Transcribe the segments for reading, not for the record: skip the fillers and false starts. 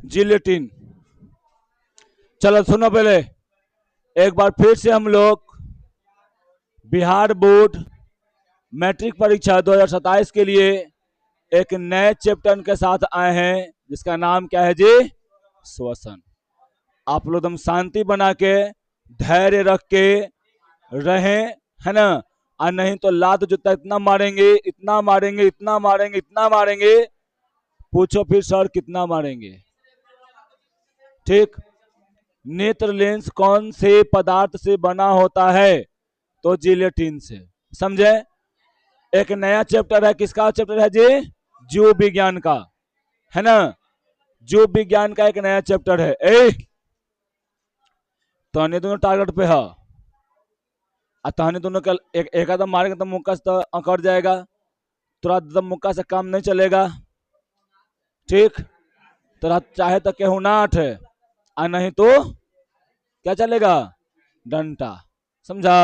Gelatin. चलो सुनो पहले एक बार फिर से हम लोग बिहार बोर्ड मैट्रिक परीक्षा 2027 के लिए एक नए चैप्टर के साथ आए हैं जिसका नाम क्या है जी? श्वसन। आप लोग एकदम शांति बना के धैर्य रख के रहें, है ना? और नहीं तो लात जूता इतना मारेंगे, इतना मारेंगे, इतना मारेंगे, इतना मारेंगे, पूछो फिर सर कितना मारेंगे। ठीक। नेत्र लेंस कौन से पदार्थ से बना होता है? तो जिलेटिन से। समझे? एक नया चैप्टर है, किसका चैप्टर है जी? जीव विज्ञान का, है ना? जीव विज्ञान का एक नया चैप्टर है। तो दोनों टारगेट पे है, तहने दोनों का एक आदम मारेंगे तो मुक्का से अकड़ जाएगा, तुरंत दम मुक्का से काम नहीं चलेगा। ठीक। तो चाहे तो केहू नाठ है और नहीं तो क्या चलेगा? डंटा। समझा?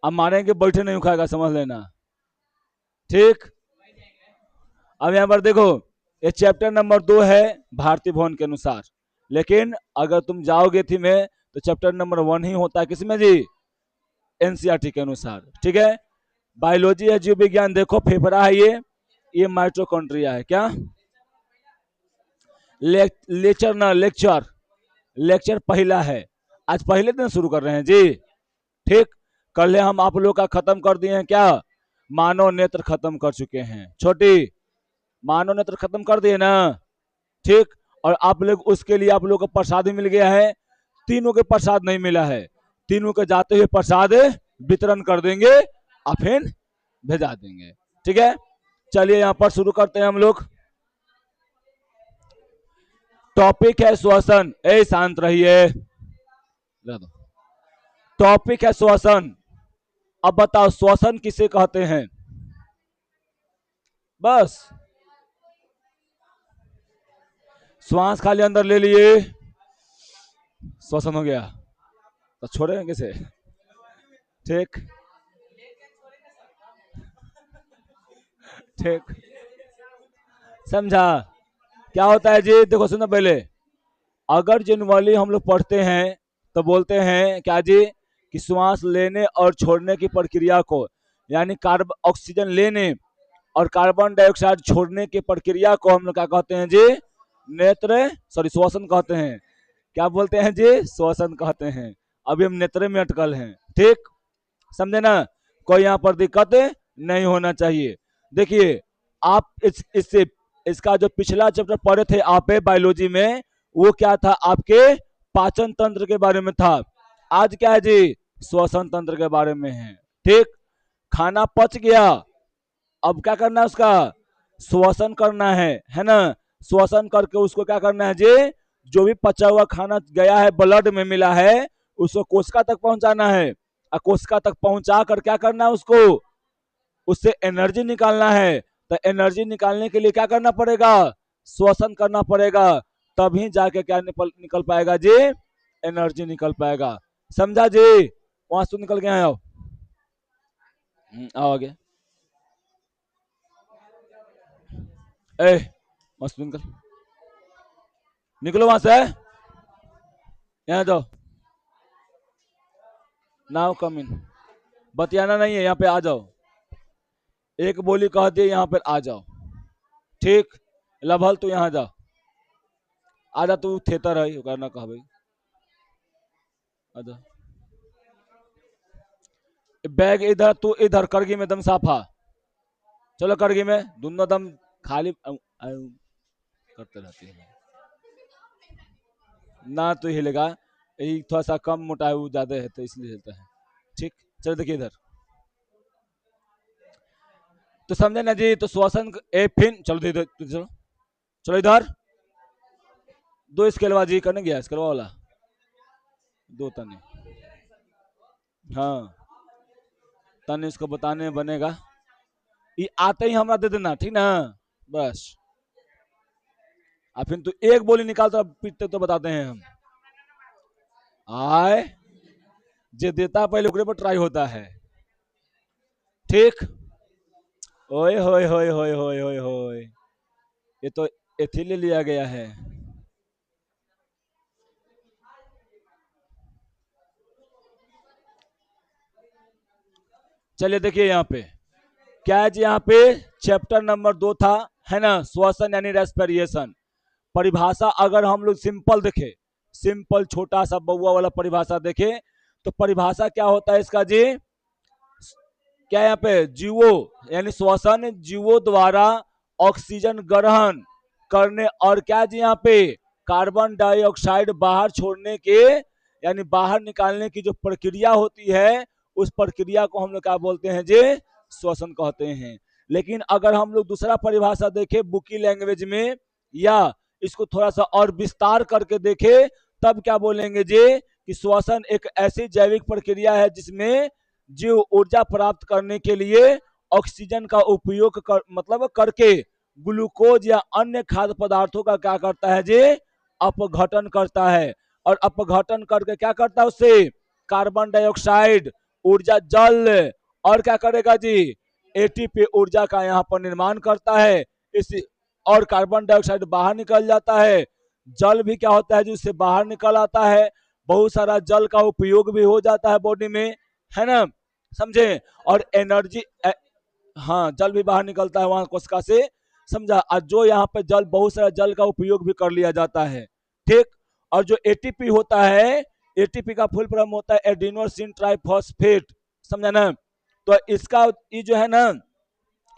अब मारेंगे बैठे नहीं उखाएगा, समझ लेना। ठीक। अब यहां पर देखो ये चैप्टर नंबर 2 है भारतीय भवन के अनुसार, लेकिन अगर तुम जाओगे थी में तो चैप्टर नंबर 1 ही होता है किसमें जी? एनसीईआरटी के अनुसार। ठीक है। बायोलॉजी है, जीव विज्ञान। देखो फेफड़ा है ये माइटोकॉन्ड्रिया है क्या? लेक्चर ना लेक्चर पहला है, आज पहले दिन शुरू कर रहे हैं जी। ठीक। कल हम आप लोग का खत्म कर दिए हैं क्या? मानव नेत्र खत्म कर चुके हैं। छोटी मानव नेत्र खत्म कर दिए ना? ठीक। और आप लोग उसके लिए आप लोग को प्रसाद भी मिल गया है। तीनों के प्रसाद नहीं मिला है, तीनों के जाते हुए प्रसाद वितरण कर देंगे और फिर भेजा देंगे। ठीक है। चलिए यहां पर शुरू करते हैं हम लोग। टॉपिक है श्वसन। शांत रहिए। टॉपिक है श्वसन। अब बताओ श्वसन किसे कहते हैं? बस श्वास खाली अंदर ले लिए, श्वसन हो गया, तो छोड़ेंगे किसे? ठीक। ठीक। समझा? क्या होता है जी? देखो सुनो पहले, अगर जनरली हम लोग पढ़ते हैं तो बोलते हैं क्या जी? कि श्वास लेने और छोड़ने की प्रक्रिया को, यानी कार्बन ऑक्सीजन लेने और कार्बन डाइऑक्साइड छोड़ने की प्रक्रिया को हम लोग क्या कहते हैं जी? नेत्र श्वसन कहते हैं। क्या बोलते हैं जी? श्वसन कहते हैं। अभी हम नेत्र में अटकल हैं। ठीक। समझे ना? कोई यहाँ पर दिक्कत नहीं होना चाहिए। देखिए आप इससे इसका जो पिछला चैप्टर पढ़े थे आप बायोलॉजी में, वो क्या था? आपके पाचन तंत्र के बारे में था। आज क्या है जी? श्वसन तंत्र के बारे में है। ठीक। खाना पच गया, अब क्या करना है? उसका श्वसन करना है ना? श्वसन करके उसको क्या करना है जी? जो भी पचा हुआ खाना गया है, ब्लड में मिला है, उसको कोशिका तक पहुंचाना है। और कोशिका तक पहुंचा कर क्या करना है? उसको उससे एनर्जी निकालना है। तो एनर्जी निकालने के लिए क्या करना पड़ेगा? श्वसन करना पड़ेगा, तभी जाके क्या निकल पाएगा जी? एनर्जी निकल पाएगा। समझा जी? वहां से निकल के आओ। आओ आगे। मस्त निकल, निकलो वहां से, यहाँ जाओ। नाउ कम इन। बतियाना नहीं है, यहाँ पे आ जाओ। एक बोली कह दिए, यहाँ पर आ जाओ। ठीक। लभल तू यहाँ जा, आजा तू थिएटर है करना कह भाई, आजा। बैग इधर, तू इधर करगी में दम साफा। चलो करगी में दोनों दम खाली करते रहती है ना, तो हिलेगा। यही थोड़ा सा कम मोटा है, वो ज्यादा है तो इसलिए हिलता है। ठीक। चलो देखिए इधर, तो समझे ना जी? तो श्वसन फिर चलो इधर, चलो चलो इधर। दो स्केलबाजी करने गया, स्केलवा वाला दो तने। हाँ, तने इसको बताने बनेगा, ये आते ही हमरा दे देना, ठीक ना? बस। फिर तो एक बोली निकालता पीटते तो बताते हैं हम। आए जे देता पहले ओकरे पर ट्राई होता है। ठीक। ओए होए होए होए होए होए होए, ये तो एथी ले लिया गया है। चलिए देखिए यहाँ पे क्या है जी, यहाँ पे चैप्टर नंबर 2 था, है ना, श्वसन यानी रेस्पिरेशन। परिभाषा अगर हम लोग सिंपल देखे, सिंपल छोटा सा बउआ वाला परिभाषा देखे, तो परिभाषा क्या होता है इसका जी, क्या यहाँ पे जीवो यानी श्वसन, जीवों द्वारा ऑक्सीजन ग्रहण करने और क्या जी यहाँ पे कार्बन डाइऑक्साइड बाहर छोड़ने के यानी बाहर निकालने की जो प्रक्रिया होती है, उस प्रक्रिया को हम लोग क्या बोलते हैं जी, श्वसन कहते हैं। लेकिन अगर हम लोग दूसरा परिभाषा देखें बुकी लैंग्वेज में, या इसको थोड़ा सा और विस्तार करके देखें, तब क्या बोलेंगे जी कि श्वसन एक ऐसी जैविक प्रक्रिया है जिसमें जीव ऊर्जा प्राप्त करने के लिए ऑक्सीजन का उपयोग मतलब करके ग्लूकोज या अन्य खाद्य पदार्थों का क्या करता है जी, अपघटन करता है। और अपघटन करके क्या करता है, उससे कार्बन डाइऑक्साइड, ऊर्जा, जल और क्या करेगा जी, एटीपी ऊर्जा का यहाँ पर निर्माण करता है। इस और कार्बन डाइऑक्साइड बाहर निकल जाता है, जल भी क्या होता है जी उससे बाहर निकल आता है, बहुत सारा जल का उपयोग भी हो जाता है बॉडी में, है ना, समझे। और एनर्जी, हाँ जल भी बाहर निकलता है वहां कोशिका से, समझा। और जो यहाँ पे जल, बहुत सारा जल का उपयोग भी कर लिया जाता है, ठीक। और जो एटीपी होता है, एटीपी का फुल फॉर्म होता है एडिनोसिन ट्राइफॉस्फेट, समझा ना। तो इसका ये जो है ना,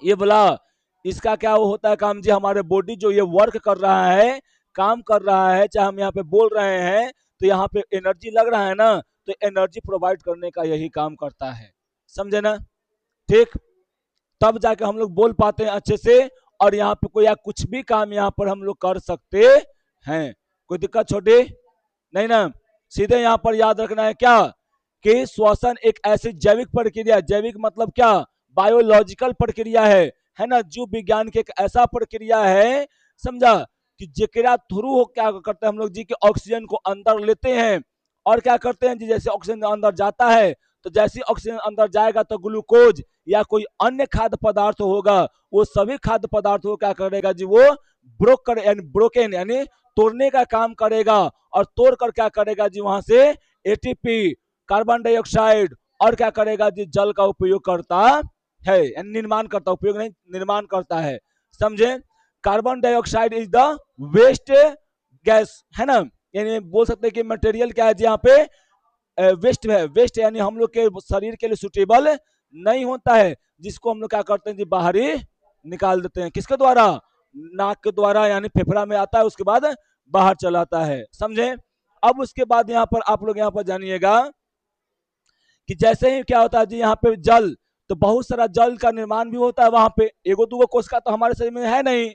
ये बोला इसका क्या होता है काम जी, हमारे बॉडी जो ये वर्क कर रहा है, काम कर रहा है, चाहे हम यहाँ पे बोल रहे हैं तो यहाँ पे एनर्जी लग रहा है ना, तो एनर्जी प्रोवाइड करने का यही काम करता है, समझे ना, ठीक। तब जाके हम लोग बोल पाते हैं अच्छे से, और यहाँ पे कोई या कुछ भी काम यहाँ पर हम लोग कर सकते हैं, कोई दिक्कत छोटी नहीं ना। सीधे यहाँ पर याद रखना है क्या कि श्वसन एक ऐसी जैविक प्रक्रिया, जैविक मतलब क्या, बायोलॉजिकल प्रक्रिया है ना, जीव विज्ञान की एक ऐसा प्रक्रिया है, समझा, कि जेकरा थ्रू हो क्या करते हैं हम लोग जी कि ऑक्सीजन को अंदर लेते हैं, और क्या करते हैं जी, जैसे ऑक्सीजन अंदर जाता है, तो जैसे ऑक्सीजन अंदर जाएगा तो ग्लूकोज या कोई अन्य खाद्य पदार्थ होगा, वो सभी खाद्य पदार्थों को क्या करेगा जी, वो ब्रोकन यानी तोड़ने का काम करेगा, और तोड़ कर क्या करेगा जी, वहां से एटीपी, कार्बन डाइऑक्साइड और क्या करेगा जी, जल का उपयोग करता है, यानी निर्माण करता, उपयोग नहीं, निर्माण करता है, समझे। Carbon dioxide is the waste gas, है ना, यानी बोल सकते हैं कि मटेरियल क्या है जी यहाँ पे, वेस्ट है, वेस्ट यानी हम लोग के शरीर के लिए सुटेबल नहीं होता है, जिसको हम लोग क्या करते हैं जी, बाहर ही निकाल देते हैं, किसके द्वारा, नाक के द्वारा, यानी फेफड़ा में आता है, उसके बाद बाहर चलाता है, समझे। अब उसके बाद यहाँ पर आप लोग यहाँ पर जानिएगा कि जैसे ही क्या होता है जी, यहाँ पे जल, तो बहुत सारा जल का निर्माण भी होता है वहां पे, एगो दूगो कोशिका तो हमारे शरीर में है नहीं,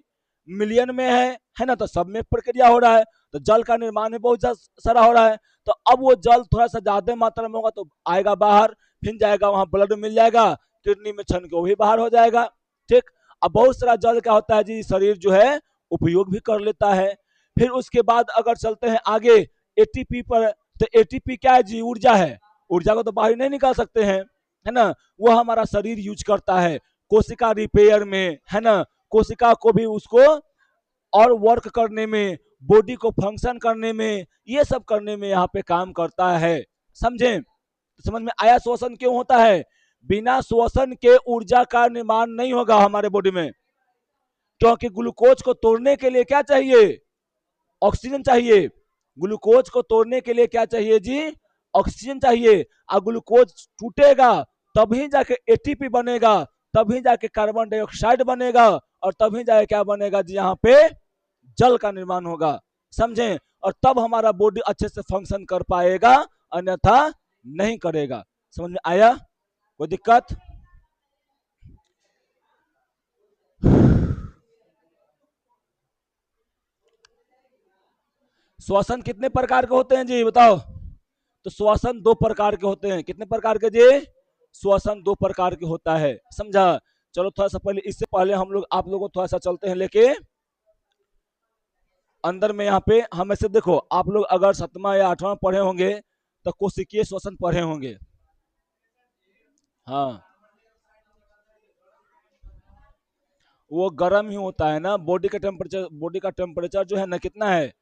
मिलियन में है ना, तो सब में प्रक्रिया हो रहा है, तो जल का निर्माण भी बहुत सारा हो रहा है। तो अब वो जल थोड़ा सा ज्यादा मात्रा में होगा तो आएगा बाहर, फिर जाएगा वहां ब्लड मिल जाएगा, किडनी में छन के वो भी बाहर हो जाएगा, ठीक। अब बहुत सारा जल क्या होता है जी, शरीर जो है उपयोग भी कर लेता है। फिर उसके बाद अगर चलते हैं आगे एटीपी पर, तो एटीपी क्या है जी, ऊर्जा है, ऊर्जा को तो बाहर नहीं निकाल सकते हैं, है ना, वो हमारा शरीर यूज करता है कोशिका रिपेयर में, है ना, कोशिका को भी उसको और वर्क करने में, बॉडी को फंक्शन करने में, ये सब करने में यहाँ पे काम करता है, समझे। तो समझ में आया श्वसन क्यों होता है, बिना श्वसन के ऊर्जा का निर्माण नहीं होगा हमारे बॉडी में, क्योंकि ग्लूकोज को तोड़ने के लिए क्या चाहिए, ऑक्सीजन चाहिए, ग्लूकोज को तोड़ने के लिए क्या चाहिए जी, ऑक्सीजन चाहिए, और ग्लूकोज टूटेगा तभी जाके एटीपी बनेगा, तभी जाके कार्बन डाइऑक्साइड बनेगा, और तभी जाके क्या बनेगा जी, यहाँ पे जल का निर्माण होगा, समझे। और तब हमारा बॉडी अच्छे से फंक्शन कर पाएगा, अन्यथा नहीं करेगा, समझ में आया, कोई दिक्कत। श्वसन कितने प्रकार के होते हैं जी बताओ, तो श्वसन 2 प्रकार के होते हैं, कितने प्रकार के जी, श्वसन 2 प्रकार के होता है, समझा। चलो थोड़ा सा पहले, इससे पहले हम लोग आप लोगों को थोड़ा सा चलते हैं लेके अंदर में, यहाँ पे हम ऐसे देखो, आप लोग अगर 7वां या 8वां पढ़े होंगे तो कोशिकीय श्वसन पढ़े होंगे, हाँ, वो गर्म ही होता है ना, बॉडी का टेम्परेचर जो है ना कितना है,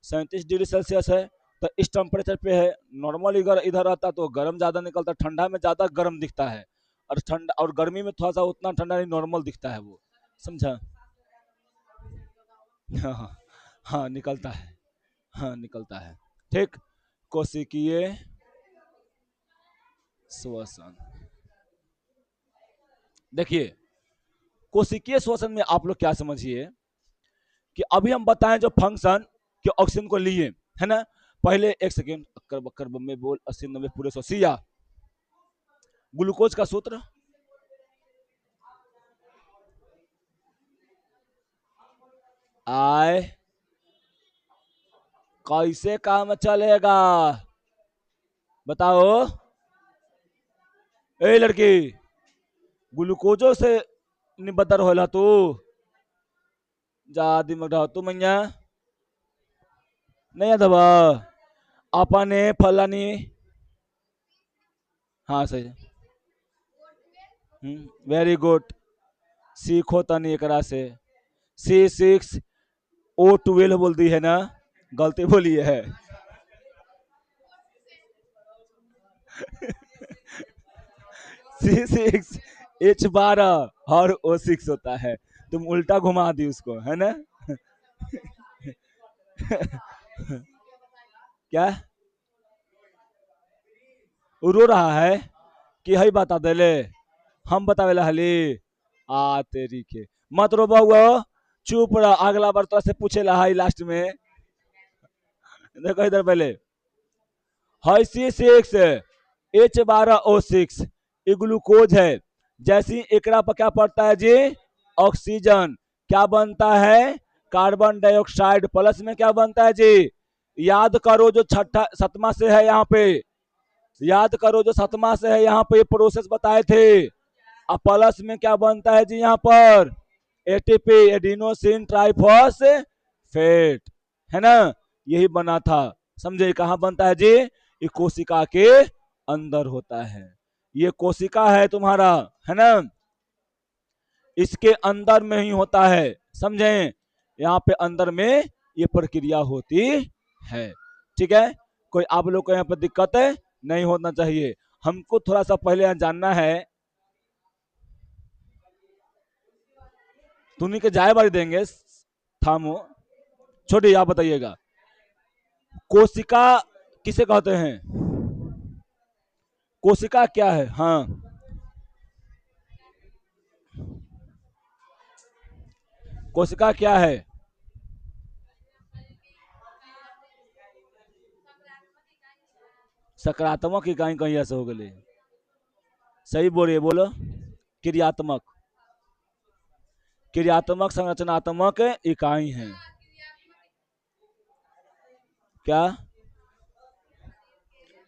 37 डिग्री सेल्सियस है, तो इस टेम्परेचर पे है, नॉर्मल इधर इधर रहता तो गर्म ज्यादा निकलता, ठंडा में ज्यादा गर्म दिखता है, और ठंडा, और गर्मी में थोड़ा सा उतना ठंडा नहीं, नॉर्मल दिखता है वो, समझा। हाँ हाँ हाँ, निकलता है, हाँ निकलता है। ठीक। कोशिकीय श्वसन, देखिए कोशिकीय श्वसन में आप लोग क्या समझिए कि अभी हम बताएं जो फंक्शन कि ऑक्सीजन को लिए, है ना। पहले एक सेकेंड, अक्कर बक्कर बम्बे बोल 80 90 पूरे 100 सिया। ग्लूकोज का सूत्र, आय, कैसे काम चलेगा बताओ। ए लड़की, ग्लूकोजो से निबदर होला तू, जा दिमाग डाल तू मैया, नहीं दबा अपने फलानी। हाँ सही, वेरी गुड, सीखो तनी एकरा से। C6O12 बोल दी है ना, गलती बोली है। C6H12 और O6 होता है, तुम उल्टा घुमा दी उसको, है ना। क्या रो रहा है कि हई बता देले, हम बतावेला हली। आ तेरी के, मत रो बउआ, चुप रह, अगला बार तो से पूछेला हई लास्ट में। देखो इधर पहले, हई C6H12O6 ये ग्लूकोज है। जैसे एकरा पर क्या पड़ता है जी, ऑक्सीजन, क्या बनता है, कार्बन डाइऑक्साइड, प्लस में क्या बनता है जी, याद करो जो छठा सतमा से है यहाँ पे, याद करो जो सतमा से है यहाँ पे प्रोसेस बताए थे। अब प्लस में क्या बनता है जी यहाँ पर, एटीपी, एडिनोसिन ट्राइफॉस्फेट, है ना, यही बना था। समझे, कहाँ बनता है जी, ये कोशिका के अंदर होता है। ये कोशिका है तुम्हारा, है ना, इसके अंदर में ही होता है, समझे, यहाँ पे अंदर में ये प्रक्रिया होती है। ठीक है, कोई आप लोग को यहाँ पर दिक्कत है नहीं होना चाहिए। हमको थोड़ा सा पहले यहाँ जानना है, तुम्हें के जाए बारी देंगे, थामो, छोटी आप बताइएगा, कोशिका किसे कहते हैं, कोशिका क्या है, हाँ कोशिका क्या है, सकारात्मक इकाई कहीं ऐसे हो गए, सही बोलिए, बोलो, क्रियात्मक, क्रियात्मक संरचनात्मक इकाई है। क्या,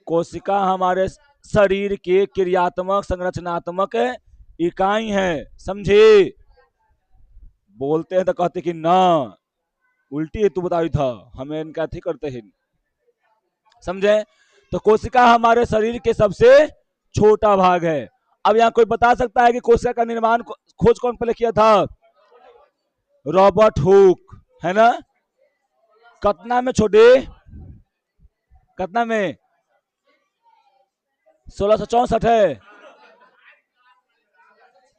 कोशिका हमारे शरीर के क्रियात्मक संरचनात्मक इकाई है, समझे। बोलते हैं तो कहते कि ना, उल्टी तू बताई था, हमें इनका थी करते हैं, समझे। तो कोशिका हमारे शरीर के सबसे छोटा भाग है। अब यहाँ कोई बता सकता है कि कोशिका का निर्माण खोज कौन पहले किया था, रॉबर्ट हुक, है ना। कितना में छोटे, कितना में, 1664 है,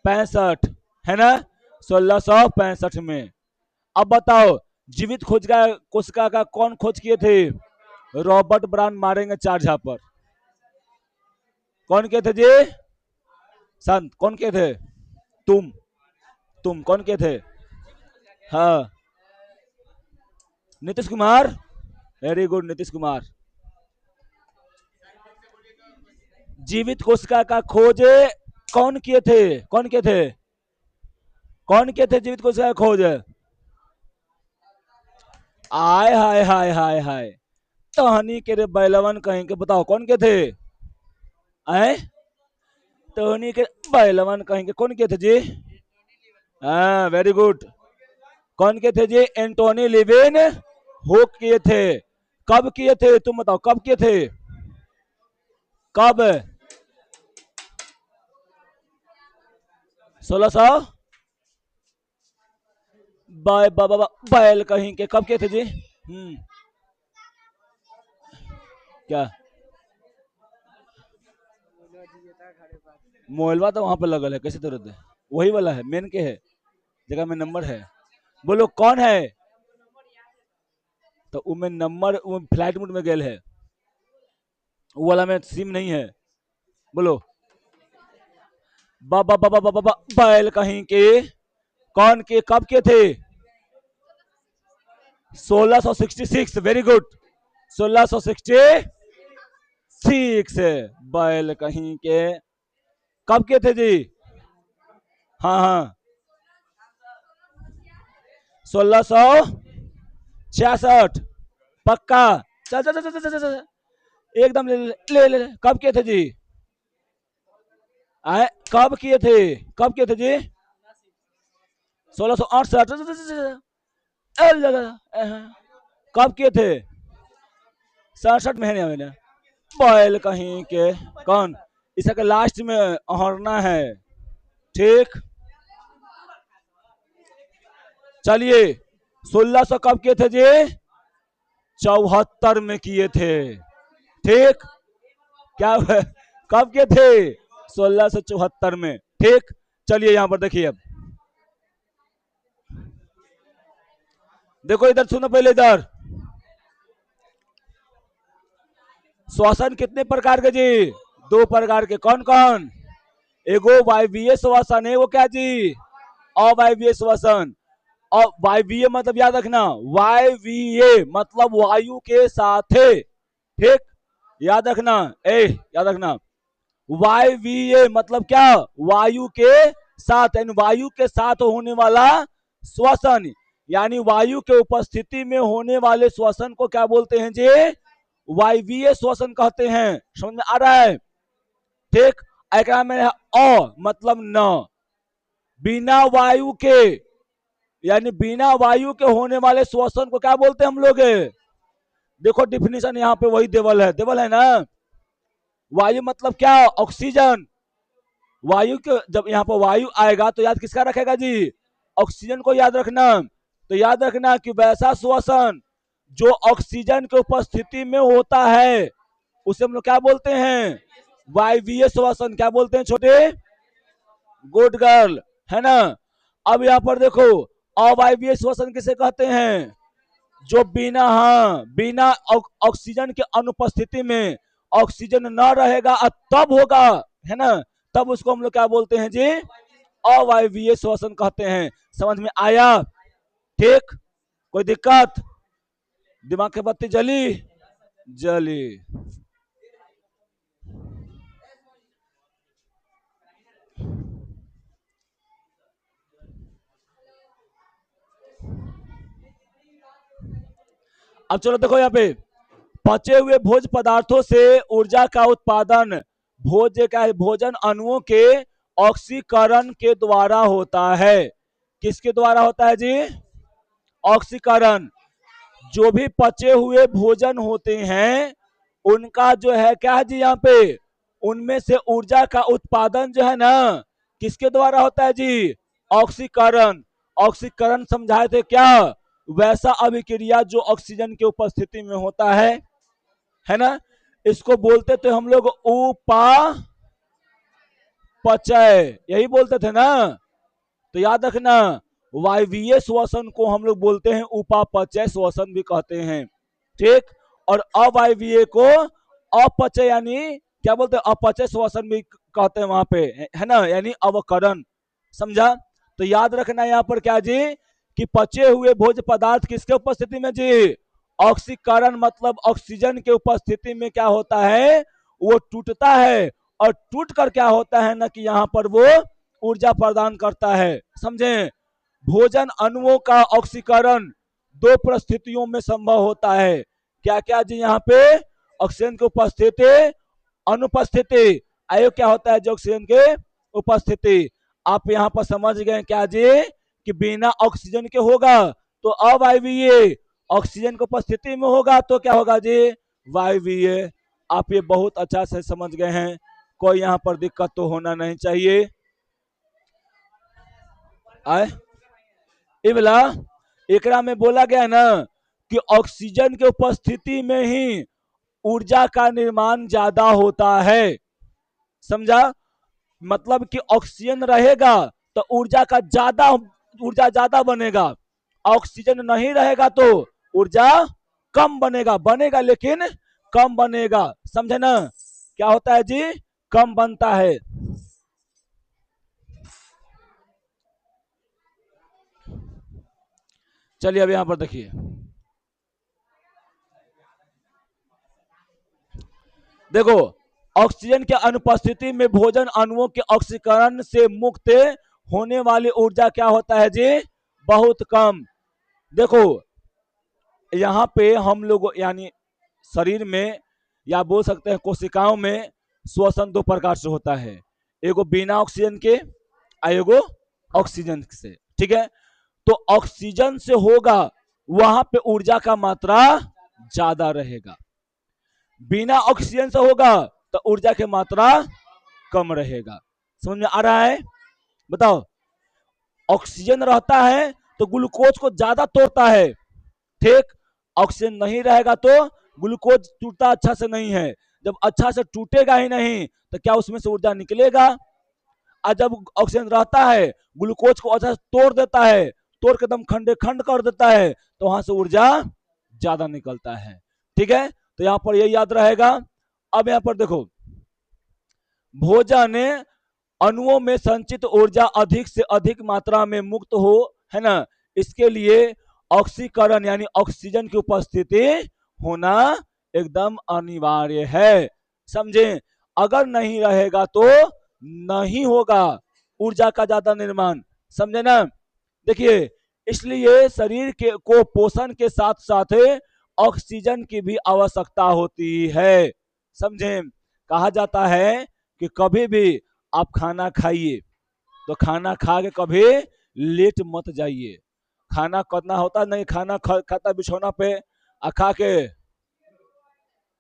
65, है ना, 1665 में। अब बताओ, जीवित खोज का कोशिका का कौन खोज किए थे, रॉबर्ट ब्राउन मारेंगे चार झापर, कौन किए थे जी, संत कौन किए थे, तुम कौन किए थे, हाँ नीतीश कुमार, वेरी गुड नीतीश कुमार। जीवित कोशिका का खोज कौन किए थे, कौन किए थे, कौन किए थे जीवित कोशिका का खोज, आय हाय हाय हाय हाय, तहनी के रे बैलवन कहीं के, बताओ कौन के थे, आए तहनी के बैलवन कहीं के, कौन के थे जी, हाँ वेरी गुड, कौन के थे जी, एंटोनी लिविन हुक किए थे। कब किए थे तुम बताओ, कब किए थे, कब, 1600, बैल कहीं के, कब किए थे जी, क्या, मोबाइलवा तो वहां पर लगल है, कैसे तुरंत है? वही वाला है, मेन के है, जगह में नंबर है। बोलो कौन है? तो वो में नंबर वो फ्लाइट मोड में गेल है, वो वाला में सिम नहीं है। बोलो बाबा बाबा बाबा बैल कहीं के, कौन के कब के थे? 1666, वेरी गुड, 1666 बैल कहीं के कब के थे जी? हाँ हाँ, 1666 पक्का। चल चल चल चल चल चल, एकदम ले ले ले ले, ले। कब किए थे जी? आए कब किए थे? कब किए थे जी? 1668, कब किए थे? 67 महीने में। बैल कहीं के कौन, इसका लास्ट में हरना है, ठीक। चलिए 1600 कब किए थे जी? 74 में किए थे, ठीक। क्या कब किए थे? 1674 में, ठीक। चलिए यहां पर देखिए, अब देखो इधर सुनो, पहले इधर श्वसन कितने प्रकार के जी? 2 प्रकार के, कौन कौन? एगो वायवीय श्वसन, एगो क्या जी? अवायवीय श्वसन। और वायवीय मतलब याद रखना, वायवीय मतलब वायु के साथ, ठीक। याद रखना, याद रखना, वायवीय मतलब क्या? वायु के साथ, यानी वायु के साथ होने वाला श्वसन, यानी वायु के उपस्थिति में होने वाले श्वसन को क्या बोलते हैं जी? वायवीय श्वसन कहते हैं। समझ में आ रहा है? ठीक। एक में अ मतलब न, बिना वायु के, यानी बिना वायु के होने वाले श्वसन को क्या बोलते हैं हम लोग? देखो डिफिनेशन यहाँ पे वही देवल है, देवल है ना। वायु मतलब क्या? ऑक्सीजन। वायु के जब यहाँ पर वायु आएगा तो याद किसका रखेगा जी? ऑक्सीजन को याद रखना। तो याद रखना कि वैसा श्वसन जो ऑक्सीजन के उपस्थिति में होता है उसे हम लोग क्या बोलते हैं? वायवीय श्वसन। क्या बोलते हैं छोटे? गुड गर्ल, है ना। अब यहाँ पर देखो, अवायवीय श्वसन किसे कहते हैं? जो बिना, हाँ, बिना ऑक्सीजन के अनुपस्थिति में, ऑक्सीजन न रहेगा तब होगा, है ना, तब उसको हम लोग क्या बोलते हैं जी? अवायवीय श्वसन कहते हैं। समझ में आया? ठीक। कोई दिक्कत? दिमाग की बत्ती जली? जली। अब चलो देखो यहाँ पे, पचे हुए भोज पदार्थों से ऊर्जा का उत्पादन भोज का भोजन अणुओं के ऑक्सीकरण के द्वारा होता है। किसके द्वारा होता है जी? ऑक्सीकरण। जो भी पचे हुए भोजन होते हैं उनका जो है क्या है जी यहाँ पे, उनमें से ऊर्जा का उत्पादन जो है ना किसके द्वारा होता है जी? ऑक्सीकरण। ऑक्सीकरण समझाए थे क्या? वैसा अभिक्रिया जो ऑक्सीजन की उपस्थिति में होता है ना। इसको बोलते थे हम लोग उपापचय, यही बोलते थे ना। तो याद रखना, वायवीय श्वसन को हम लोग बोलते हैं उपापचय श्वसन भी कहते हैं, ठीक। और अवायवीय को अपचय, यानी क्या बोलते हैं? अपचय श्वसन भी कहते हैं वहां पे, है ना, यानी अवकरण। समझा? तो याद रखना यहाँ पर क्या जी, कि पचे हुए भोज्य पदार्थ किसके उपस्थिति में जी? ऑक्सीकरण मतलब ऑक्सीजन के उपस्थिति में क्या होता है? वो टूटता है, और टूट कर क्या होता है ना कि यहाँ पर वो ऊर्जा प्रदान करता है। समझे? भोजन अणुओं का ऑक्सीकरण 2 परिस्थितियों में संभव होता है। क्या क्या जी? यहाँ पे ऑक्सीजन की उपस्थिति, अनुपस्थिति। आयो क्या होता है जो ऑक्सीजन के उपस्थिति? आप यहाँ पर समझ गए क्या जी, कि बिना ऑक्सीजन के होगा तो अवायवीय, ऑक्सीजन की उपस्थिति में होगा तो क्या होगा जी? वायवीय। आप ये बहुत अच्छा से समझ गए हैं, कोई यहाँ पर दिक्कत तो होना नहीं चाहिए। आए इबला एकरा में बोला गया ना कि ऑक्सीजन के उपस्थिति में ही ऊर्जा का निर्माण ज्यादा होता है। समझा? मतलब कि ऑक्सीजन रहेगा तो ऊर्जा ज्यादा बनेगा, ऑक्सीजन नहीं रहेगा तो ऊर्जा कम बनेगा लेकिन कम बनेगा। समझे ना? क्या होता है जी? कम बनता है। चलिए अब यहां पर देखिए, देखो ऑक्सीजन के अनुपस्थिति में भोजन अणुओं के ऑक्सीकरण से मुक्त होने वाली ऊर्जा क्या होता है जी? बहुत कम। देखो यहाँ पे हम लोग यानी शरीर में या बोल सकते हैं कोशिकाओं में श्वसन दो प्रकार से होता है, एगो बिना ऑक्सीजन के और एगो ऑक्सीजन से। ठीक है, तो ऑक्सीजन से होगा वहां पे ऊर्जा का मात्रा ज्यादा रहेगा, बिना ऑक्सीजन से होगा तो ऊर्जा की मात्रा कम रहेगा। समझ में आ रहा है? बताओ, ऑक्सीजन रहता है तो ग्लूकोज को ज्यादा तोड़ता है, ठीक। ऑक्सीजन नहीं रहेगा तो ग्लूकोज टूटता अच्छा से नहीं है, जब अच्छा से टूटेगा ही नहीं तो क्या उसमें से ऊर्जा निकलेगा? और जब ऑक्सीजन रहता है ग्लूकोज को अच्छा से तोड़ देता है, तोड़ के एकदम खंडे खंड कर देता है, तो वहां से ऊर्जा ज्यादा निकलता है। ठीक है, तो यहां पर यही याद रहेगा। अब यहां पर देखो, भोजन अणुओं में संचित ऊर्जा अधिक से अधिक मात्रा में मुक्त हो, है ना, इसके लिए ऑक्सीकरण यानी ऑक्सीजन की उपस्थिति होना एकदम अनिवार्य है। समझे? अगर नहीं रहेगा तो नहीं होगा ऊर्जा का ज्यादा निर्माण। समझे ना? देखिए, इसलिए शरीर के को पोषण के साथ साथ ऑक्सीजन की भी आवश्यकता होती है। समझे? कहा जाता है कि कभी भी आप खाना खाइए तो खाना खा के कभी लेट मत जाइए। खाना करना होता नहीं, खाना खाता बिछौना पे खा के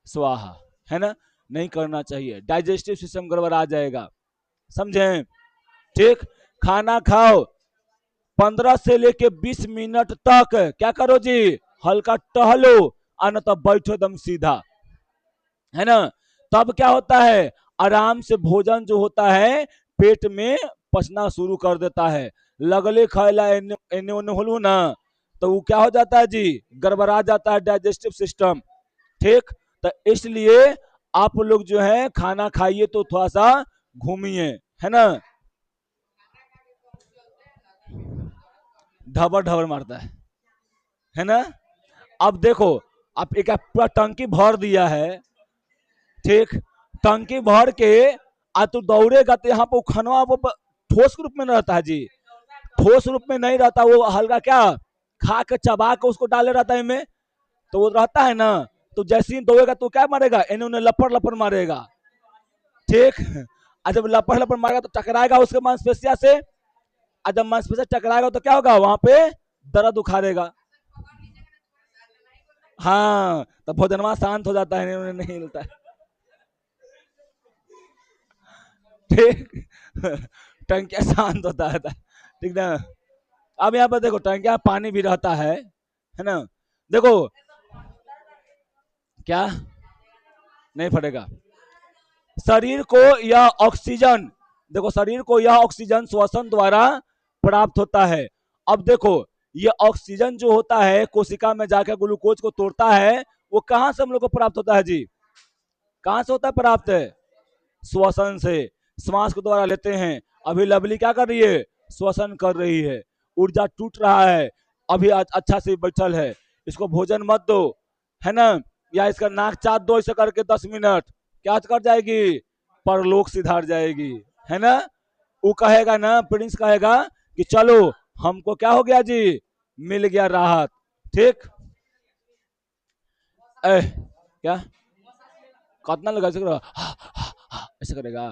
स्वाहा, है ना, नहीं करना चाहिए, डाइजेस्टिव सिस्टम गड़बड़ा जाएगा। समझे? ठीक, खाना खाओ 15 से लेके 20 मिनट तक क्या करो जी, हल्का टहलो, आना तब बैठो एकदम सीधा, है ना। तब क्या होता है, आराम से भोजन जो होता है पेट में पचना शुरू कर देता है। लगले खाएला एने ओने होलू ना तो वो क्या हो जाता है जी, गड़बड़ा जाता है डाइजेस्टिव सिस्टम। ठीक, तो इसलिए आप लोग जो है खाना खाइए तो थोड़ा सा घूमिए, है ना। ढबर ढबर मारता है ना। अब देखो, आप एक पूरा टंकी भर दिया है, ठीक, टंकी भर के तू दौड़ेगा तो यहाँ पर खनवा वो ठोस रूप में नहीं रहता है जी, ठोस रूप में नहीं रहता, वो हल्का क्या खा के चबा के उसको डाले रहता है में, तो वो रहता है ना। तो जैसे ही दौड़ेगा तो क्या मारेगा, इन्हें उन्हें लपड़ लपड़ मारेगा, ठीक। जब लपड़ लपड़ मारेगा तो टकराएगा उसके मांसपेशिया से, जब मांसपेशिया टकराएगा तो क्या होगा, वहां पे दर्द उखाड़ेगा। हाँ, तो भोजनवा शांत हो जाता है, उन्हें नहीं मिलता है, ठीक। टंकिया शांत होता है, ठीक ना। अब यहाँ पर देखो टंकिया पानी भी रहता है ना। देखो क्या नहीं फटेगा, शरीर को यह ऑक्सीजन, देखो शरीर को यह ऑक्सीजन श्वसन द्वारा प्राप्त होता है। अब देखो, ये ऑक्सीजन जो होता है कोशिका में जाकर ग्लूकोज को तोड़ता है, वो कहां से हम लोग को प्राप्त होता है जी, कहां से होता है प्राप्त? है श्वसन से, श्वास के द्वारा लेते हैं। अभी लवली क्या कर रही है, श्वसन कर रही है, ऊर्जा टूट रहा है, अभी अच्छा से बैठल है, इसको भोजन मत दो, है ना, या इसका नाक चाट दो ऐसे करके 10 मिनट, क्या कर जाएगी, परलोक सिधार जाएगी, है ना। वो कहेगा ना, प्रिंस कहेगा कि चलो हमको क्या हो गया जी, मिल गया राहत, ठीक। क्या कितना लगा ऐसे करेगा,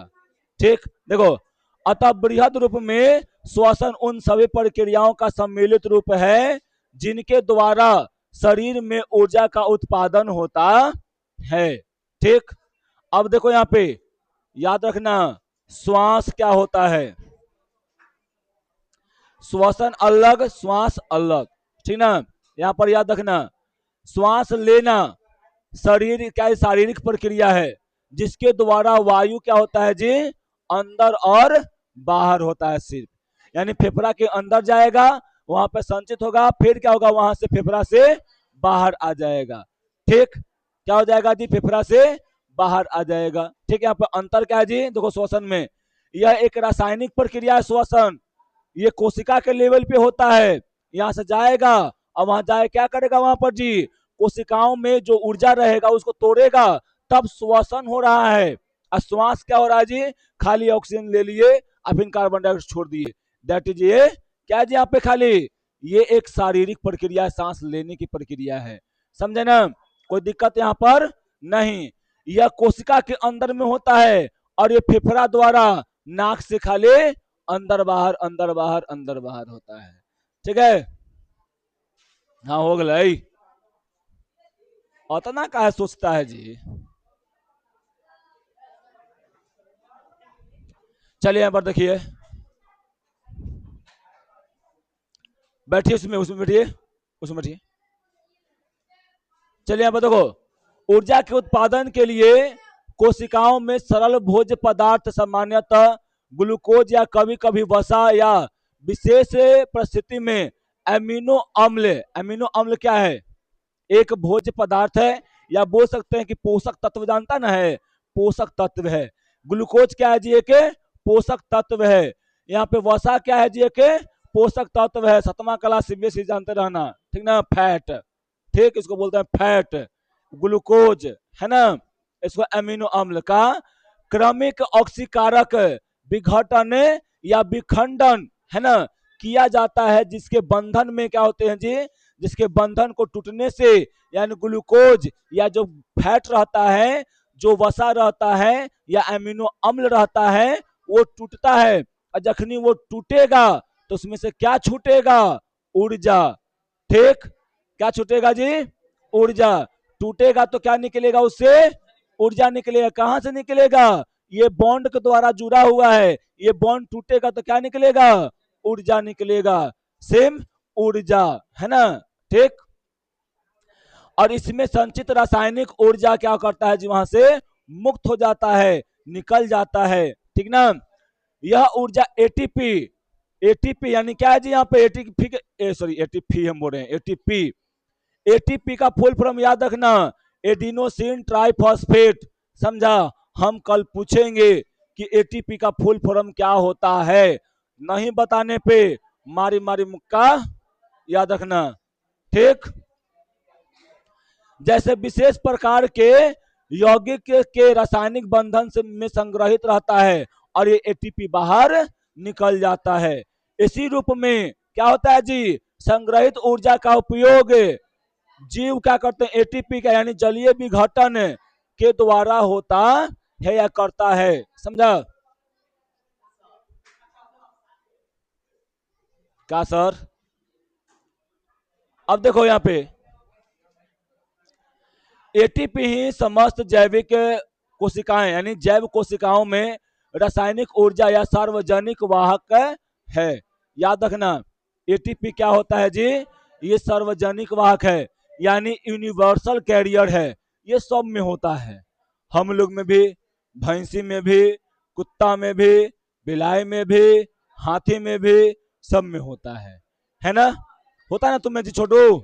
ठीक। देखो, अतः बृहद रूप में श्वसन उन सभी प्रक्रियाओं का सम्मिलित रूप है जिनके द्वारा शरीर में ऊर्जा का उत्पादन होता है, ठीक। अब देखो यहाँ पे याद रखना, श्वास क्या होता है, श्वसन अलग श्वास अलग, ठीक ना। यहाँ पर याद रखना, श्वास लेना शरीर क्या शारीरिक प्रक्रिया है जिसके द्वारा वायु क्या होता है जी, अंदर और बाहर होता है सिर्फ, यानी फेफड़ा के अंदर जाएगा, वहां पे संचित होगा, फिर क्या होगा, वहां से फेफड़ा से बाहर आ जाएगा। ठीक, क्या हो जाएगा जी, फेफड़ा से बाहर आ जाएगा। ठीक है, यहाँ पे अंतर क्या है जी, देखो श्वसन में यह एक रासायनिक प्रक्रिया है श्वसन, ये कोशिका के लेवल पे होता है, यहाँ से जाएगा और वहां जाए क्या करेगा, वहां पर जी कोशिकाओं में जो ऊर्जा रहेगा उसको तोड़ेगा, तब श्वसन हो रहा है। और श्वास क्या हो रहा है जी, खाली ऑक्सीजन ले लिए और फिर कार्बन डाइऑक्साइड छोड़ दिए, दैट इज ये क्या जी, यहाँ पे खाली ये एक शारीरिक प्रक्रिया, सांस लेने की प्रक्रिया है, समझे ना, कोई दिक्कत यहाँ पर नहीं। यह कोशिका के अंदर में होता है और ये फेफड़ा द्वारा नाक से खाली अंदर बाहर अंदर बाहर अंदर बाहर होता है। ठीक है, हाँ हो गई, उतना का सोचता है जी। चलिए यहाँ पर देखिए, बैठिए उसमें उसमें बैठिए उसमें बैठिए। चलिए यहाँ पर देखो, ऊर्जा के उत्पादन के लिए कोशिकाओं में सरल भोज्य पदार्थ सामान्यतः ग्लूकोज या कभी कभी वसा या विशेष परिस्थिति में एमिनो अम्ल। एमिनो अम्ल क्या है, एक भोज्य पदार्थ है, या बोल सकते हैं कि पोषक तत्व, जानता ना है, पोषक तत्व है। ग्लूकोज क्या है जी, एक पोषक तत्व है। यहाँ पे वसा क्या है जी, एक पोषक तत्व है, 7वां क्लास सीबीएसई जानते रहना, ठीक ना, फैट, ठीक, इसको बोलते हैं फैट, ग्लूकोज है ना, इसको एमिनो अम्ल का क्रमिक ऑक्सीकारक विघटन या विखंडन है ना किया जाता है, जिसके बंधन में क्या होते हैं जी, जिसके बंधन को टूटने से, यानी ग्लूकोज या जो फैट रहता है, जो वसा रहता है या एमिनो अम्ल रहता है, वो टूटता है, और जखनी वो टूटेगा तो उसमें से क्या छूटेगा, ऊर्जा। ठीक, क्या छूटेगा जी, ऊर्जा। टूटेगा तो क्या निकलेगा उससे, ऊर्जा निकलेगा। कहां से निकलेगा, ये बॉन्ड के द्वारा जुड़ा हुआ है, ये बॉन्ड टूटेगा तो क्या निकलेगा, ऊर्जा निकलेगा, सेम ऊर्जा है ना। ठीक, और इसमें संचित रासायनिक ऊर्जा क्या करता है जी, वहां से मुक्त हो जाता है, निकल जाता है, ठीक ना। यह ऊर्जा एटीपी, एटीपी यानी क्या है जी, यहाँ पे एटीपी, सॉरी एटीपी हम बोल रहे हैं, एटीपी, एटीपी का फुल फॉर्म याद रखना, एडिनोसिन ट्राइफॉस्फेट, समझा। हम कल पूछेंगे कि एटीपी का फुल फॉर्म क्या होता है, नहीं बताने पे मारी मारी मुक्का, याद रखना। ठीक, जैसे विशेष प्रकार के यौगिक के रासायनिक बंधन से में संग्रहित रहता है और ये एटीपी बाहर निकल जाता है। इसी रूप में क्या होता है जी, संग्रहित ऊर्जा का उपयोग जीव क्या करते हैं, एटीपी का यानी जलीय विघटन के द्वारा होता है या करता है, समझा। क्या सर, अब देखो यहाँ पे एटीपी ही समस्त जैविक कोशिकाएं यानी जैव कोशिकाओं में रासायनिक ऊर्जा या सार्वजनिक वाहक है, याद रखना। एटीपी क्या होता है जी, ये सार्वजनिक वाहक है, यानी यूनिवर्सल कैरियर है, ये सब में होता है, हम लोग में भी, भैंसी में भी, कुत्ता में भी, बिलाई में भी, हाथी में भी, सब में होता है ना, होता है ना, तुम्हें जी छोटू,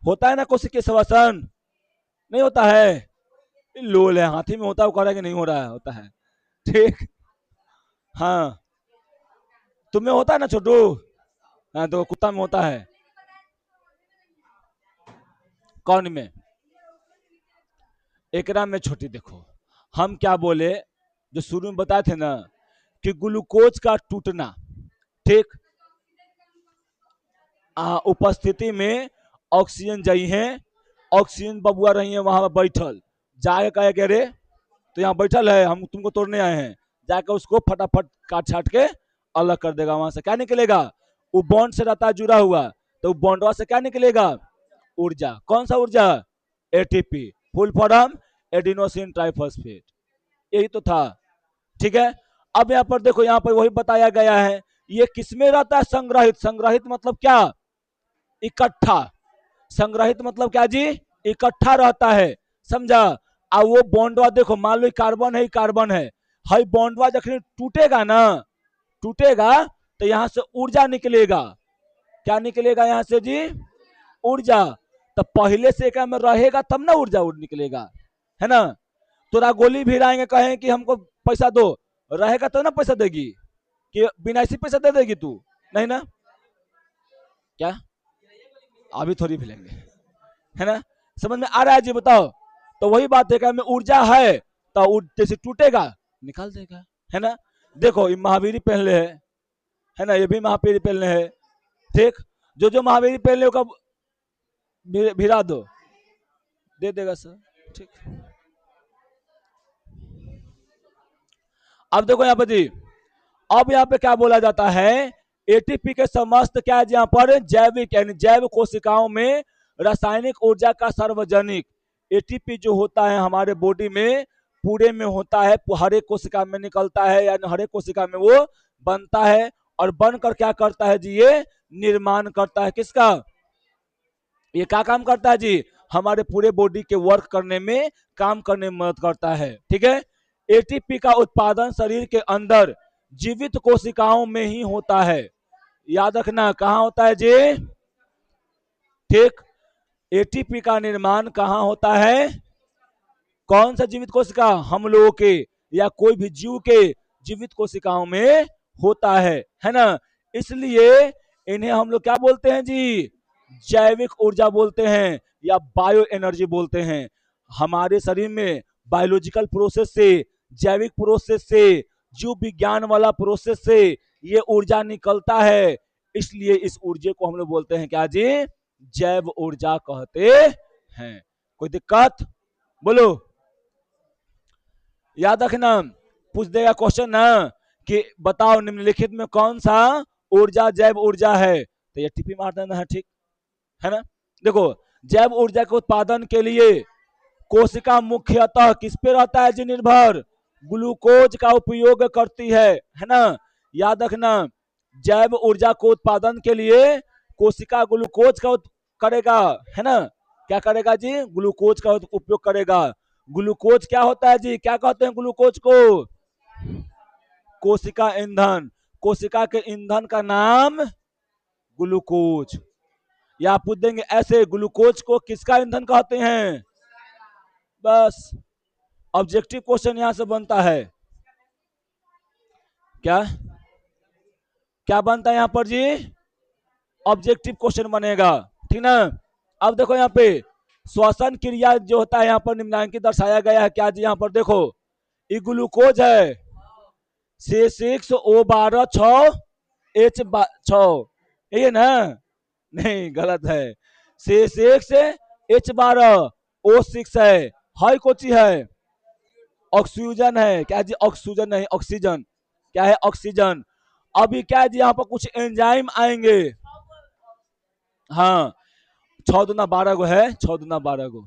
होता है ना कोशिकीय श्वसन, नहीं होता है, लोल है, हाथी में होता है, वो कह रहा है कि नहीं हो रहा है, होता है। ठीक, हाँ, तुम्हें होता है ना छोटू, हाँ, तो कुत्ता में होता है, कौन में, एकरा में छोटी। देखो हम क्या बोले, जो शुरू में बताए थे ना कि ग्लूकोज का टूटना, ठीक, उपस्थिति में ऑक्सीजन जाई है, ऑक्सीजन बबुआ रही है वहां बैठल, जाके कहे के रे तो यहाँ बैठल है, हम तुमको तोड़ने आए हैं, जाकर उसको फटाफट काट छाट के अलग कर देगा, वहां से क्या निकलेगा, वो बॉन्ड से रहता है जुड़ा हुआ, तो बॉन्डवा से क्या निकलेगा, ऊर्जा। कौन सा ऊर्जा, ATP, full form adenosine triphosphate, यही तो था। ठीक है, अब यहाँ पर देखो, यहाँ पर वही बताया गया है, ये किसमें रहता है, संग्रहित, संग्रहित मतलब क्या, इकट्ठा, संग्रहित मतलब क्या जी, इकट्ठा रहता है, समझा। और वो बॉन्डवा देखो, मान लो कार्बन है, कार्बन है, हाई बॉन्डवा जखनी टूटेगा ना, टूटेगा तो यहां से ऊर्जा निकलेगा। क्या निकलेगा यहां से जी? ऊर्जा। तो पहले से क्या में रहेगा तब ना ऊर्जा निकलेगा, है ना। तोरा गोली भिड़ाएंगे, कहें कि हमको पैसा दो, रहेगा तो ना पैसा देगी, कि बिना इसी पैसा दे देगी तू? नहीं ना। क्या अभी थोड़ी भिलेंगे, है ना। समझ में आ रहा है जी? बताओ। तो वही बात है, में ऊर्जा है तो जैसे टूटेगा निकाल देगा, है ना। देखो ये महावीर पहले है ना, ये भी महावीर पहले है। ठीक, जो जो महावीर पहले का भिड़ा दो, दे देगा सर। ठीक, अब देखो यहाँ पे जी, अब यहाँ पे क्या बोला जाता है, एटीपी के समस्त क्या है यहाँ पर, जैविक यानी जैव कोशिकाओं में रासायनिक ऊर्जा का सार्वजनिक। एटीपी जो होता है हमारे बॉडी में पूरे में होता है, हर एक कोशिका में निकलता है, यानी हर एक कोशिका में वो बनता है, और बनकर क्या करता है जी, ये निर्माण करता है किसका, ये क्या काम करता है जी, हमारे पूरे बॉडी के वर्क करने में, काम करने में मदद करता है। ठीक है, एटीपी का उत्पादन शरीर के अंदर जीवित कोशिकाओं में ही होता है। याद रखना कहाँ होता है जी? ठीक, एटीपी का निर्माण कहाँ होता है? कौन सा जीवित कोशिका? हम लोगों के या कोई भी जीव के जीवित कोशिकाओं में होता है ना। इसलिए इन्हें हम लोग क्या बोलते हैं जी? जैविक ऊर्जा बोलते हैं या बायो एनर्जी बोलते हैं। हमारे शरीर में बायोलॉजिकल प्रोसेस से, जैविक प्रोसेस से, जीव विज्ञान वाला प्रोसेस से ये ऊर्जा निकलता है, इसलिए इस ऊर्जा को हम लोग बोलते हैं क्या जी? जैव ऊर्जा कहते हैं। कोई दिक्कत? बोलो। याद रखना, पूछ देगा क्वेश्चन ना कि बताओ निम्नलिखित में कौन सा ऊर्जा जैव ऊर्जा है, तो ये टिप्पी मार देना है। ठीक है ना। देखो, जैव ऊर्जा के उत्पादन के लिए कोशिका मुख्यतः किस पे रहता है जी निर्भर? ग्लूकोज का उपयोग करती है ना। याद रखना, जैव ऊर्जा को उत्पादन के लिए कोशिका ग्लूकोज का करेगा, है ना। क्या करेगा जी? ग्लूकोज का उपयोग करेगा। ग्लूकोज क्या होता है जी? क्या कहते हैं ग्लूकोज को? कोशिका ईंधन। कोशिका के ईंधन का नाम ग्लूकोज। या पूछ देंगे ऐसे, ग्लूकोज को किसका ईंधन कहते हैं? बस ऑब्जेक्टिव क्वेश्चन यहां से बनता है। क्या क्या बनता है यहां पर जी? ऑब्जेक्टिव क्वेश्चन बनेगा, ठीक ना। अब देखो यहाँ पे श्वसन क्रिया जो होता है यहाँ पर निम्नांकित दर्शाया गया है। क्या जी? यहाँ पर देखो, ये ग्लूकोज है, C6O12 6H6, ये ना? नहीं, गलत है। C6H12O6 है। हाई कोची है? ऑक्सीजन है। क्या जी? ऑक्सीजन नहीं, ऑक्सीजन। क्या है? ऑक्सीजन। अभी क्या जी, यहाँ पर कुछ एंजाइम आएंगे। हाँ, 6 दूना 12 गो है, 6 दूना 12 गो।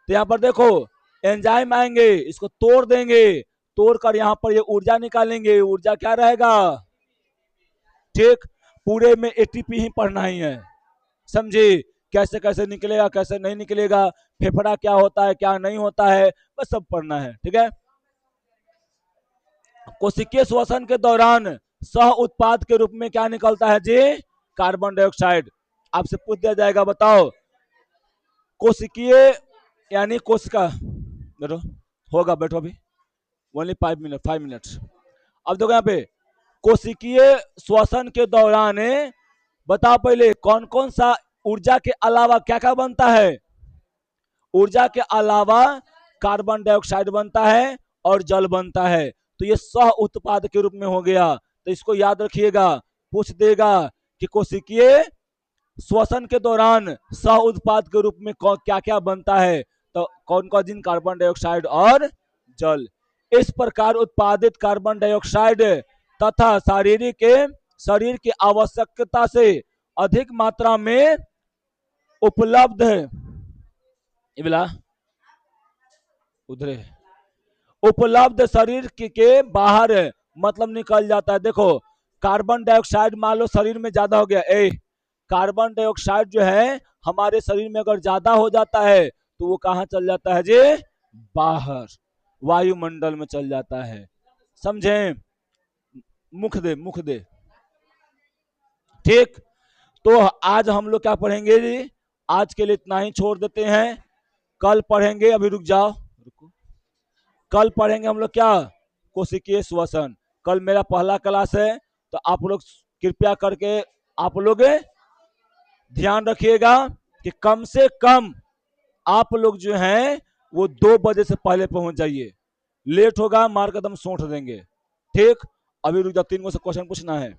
तो यहाँ पर देखो एंजाइम आएंगे, इसको तोड़ देंगे, तोड़कर यहाँ पर ये ऊर्जा निकालेंगे। ऊर्जा क्या रहेगा? ठीक, पूरे में एटीपी ही पढ़ना ही है, समझे। कैसे कैसे निकलेगा, कैसे नहीं निकलेगा, फेफड़ा क्या होता है, क्या नहीं होता है, बस सब पढ़ना है। ठीक है। कोशिकीय श्वसन के दौरान सह उत्पाद के रूप में क्या निकलता है जी? Carbon dioxide. आपसे पूछ दिया जाएगा, बताओ कोशिकीय यानी कोशिका, बैठो, होगा, बैठो अभी, ओनली 5 मिनट। अब देखो यहाँ पे कोशिकीय श्वसन के दौरान बताओ पहले कौन कौन सा ऊर्जा के अलावा क्या क्या बनता है? ऊर्जा के अलावा कार्बन डाइऑक्साइड बनता है और जल बनता है, तो ये सह उत्पाद के रूप में हो गया। तो इसको याद रखिएगा, पूछ देगा कि कोशिकीय श्वसन के दौरान सह उत्पाद के रूप में क्या क्या बनता है, तो कौन कौन दिन? कार्बन डाइऑक्साइड और जल। इस प्रकार उत्पादित कार्बन डाइऑक्साइड तथा शरीर की आवश्यकता से अधिक मात्रा में उपलब्ध उधरे उपलब्ध शरीर के बाहर मतलब निकल जाता है। देखो, कार्बन डाइऑक्साइड मान लो शरीर में ज्यादा हो गया, कार्बन डाइऑक्साइड जो है हमारे शरीर में अगर ज्यादा हो जाता है तो वो कहाँ चल जाता है जी? बाहर, वायुमंडल में चल जाता है, समझे? मुख दे। ठीक, तो आज हम लोग क्या पढ़ेंगे जी? आज के लिए इतना ही छोड़ देते हैं। कल पढ़ेंगे, अभी रुक जाओ, रुको। कल पढ़ेंगे हम लोग क्या? कोशिकीय श्वसन। कल मेरा पहला क्लास है, तो आप लोग कृपया करके आप लोग ध्यान रखिएगा कि कम से कम आप लोग जो हैं वो 2 बजे से पहले पहुंच जाइए। लेट होगा मार कदम सोंठ देंगे। ठीक, अभी रुक जाओ, 3 गो से क्वेश्चन पूछना है।